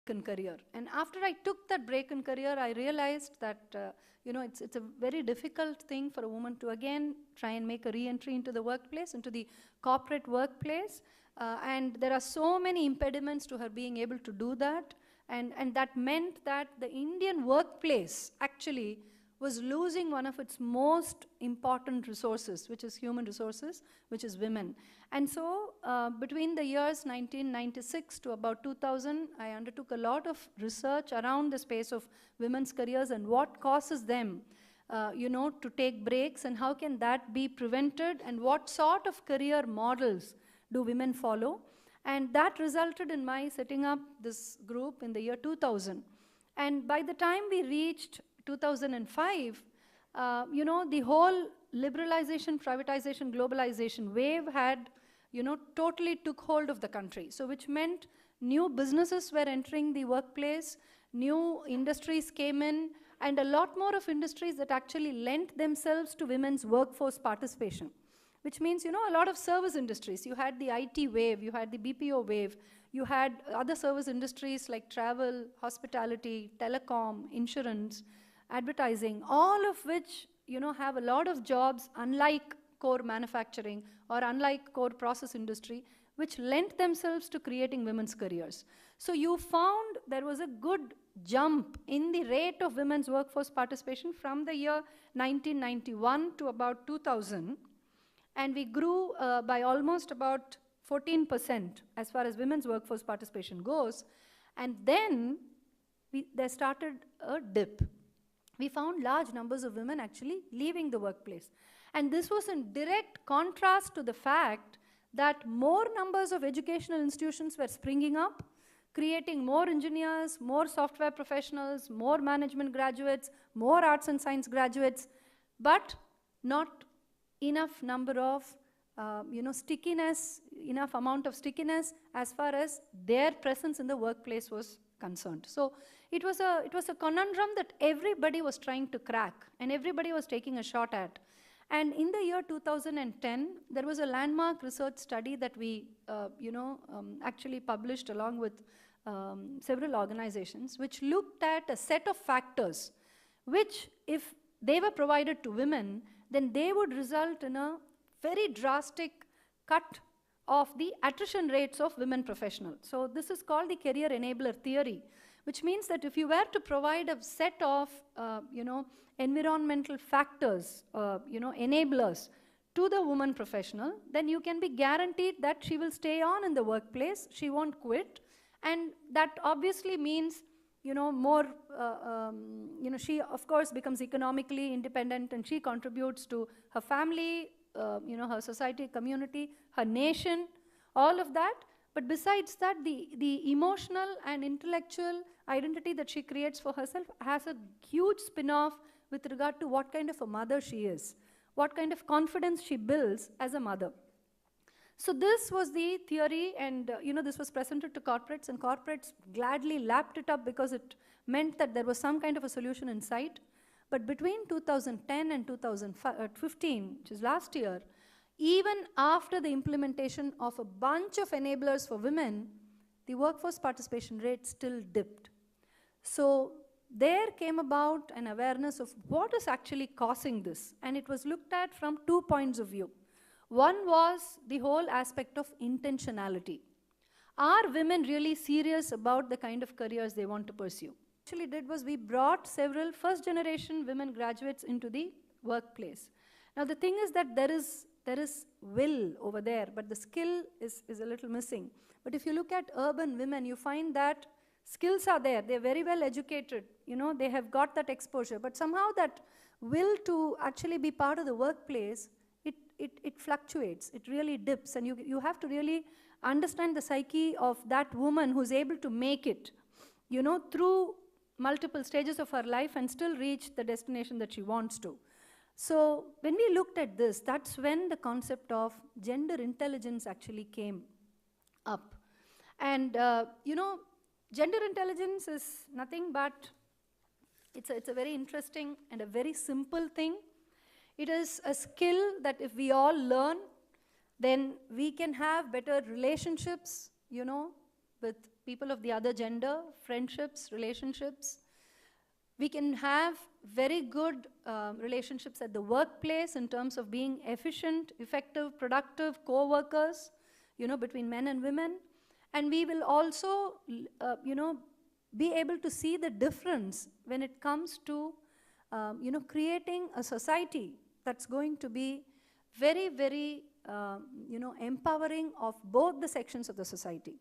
in career. And after I took that break in career, I realized that it's a very difficult thing for a woman to again try and make a re-entry into the workplace, into the corporate workplace. And there are so many impediments to her being able to do that. And that meant that the Indian workplace actually was losing one of its most important resources, which is human resources, which is women. And so between the years 1996 to about 2000, I undertook a lot of research around the space of women's careers and what causes them to take breaks, and how can that be prevented, and what sort of career models do women follow. And that resulted in my setting up this group in the year 2000. And by the time we reached 2005, the whole liberalization, privatization, globalization wave had, totally took hold of the country. So which meant new businesses were entering the workplace, new industries came in, and a lot more of industries that actually lent themselves to women's workforce participation. Which means, a lot of service industries. You had the IT wave, you had the BPO wave, you had other service industries like travel, hospitality, telecom, insurance, advertising, all of which, have a lot of jobs, unlike core manufacturing or unlike core process industry, which lent themselves to creating women's careers. So you found there was a good jump in the rate of women's workforce participation from the year 1991 to about 2000. And we grew by almost about 14% as far as women's workforce participation goes. And then there started a dip. We found large numbers of women actually leaving the workplace. And this was in direct contrast to the fact that more numbers of educational institutions were springing up, creating more engineers, more software professionals, more management graduates, more arts and science graduates, but not enough number of stickiness, enough amount of stickiness as far as their presence in the workplace was concerned. So it was a conundrum that everybody was trying to crack and everybody was taking a shot at. And in the year 2010, there was a landmark research study that we actually published along with several organizations, which looked at a set of factors which, if they were provided to women, then they would result in a very drastic cut of the attrition rates of women professionals. So this is called the career enabler theory, which means that if you were to provide a set of environmental factors, enablers to the woman professional, then you can be guaranteed that she will stay on in the workplace, she won't quit, and that obviously means she of course becomes economically independent, and she contributes to her family, her society, community, her nation, all of that. But besides that, the emotional and intellectual identity that she creates for herself has a huge spin-off with regard to what kind of a mother she is, what kind of confidence she builds as a mother. So this was the theory, and this was presented to corporates, and corporates gladly lapped it up because it meant that there was some kind of a solution in sight. But between 2010 and 2015, which is last year, even after the implementation of a bunch of enablers for women, the workforce participation rate still dipped. So there came about an awareness of what is actually causing this, and it was looked at from 2 points of view. One was the whole aspect of intentionality. Are women really serious about the kind of careers they want to pursue? What we actually did was we brought several first-generation women graduates into the workplace. Now the thing is that there is will over there, but the skill is a little missing. But if you look at urban women, you find that skills are there. They're very well educated. They have got that exposure. But somehow that will to actually be part of the workplace, it fluctuates, it really dips, and you have to really understand the psyche of that woman who's able to make it, through multiple stages of her life and still reach the destination that she wants to. So when we looked at this, that's when the concept of gender intelligence actually came up. And, gender intelligence is nothing but, it's a very interesting and a very simple thing. It is a skill that if we all learn, then we can have better relationships, with people of the other gender, friendships, relationships. We can have very good relationships at the workplace in terms of being efficient, effective, productive co-workers, between men and women. And we will also, be able to see the difference when it comes to, creating a society that's going to be very, very, empowering of both the sections of the society.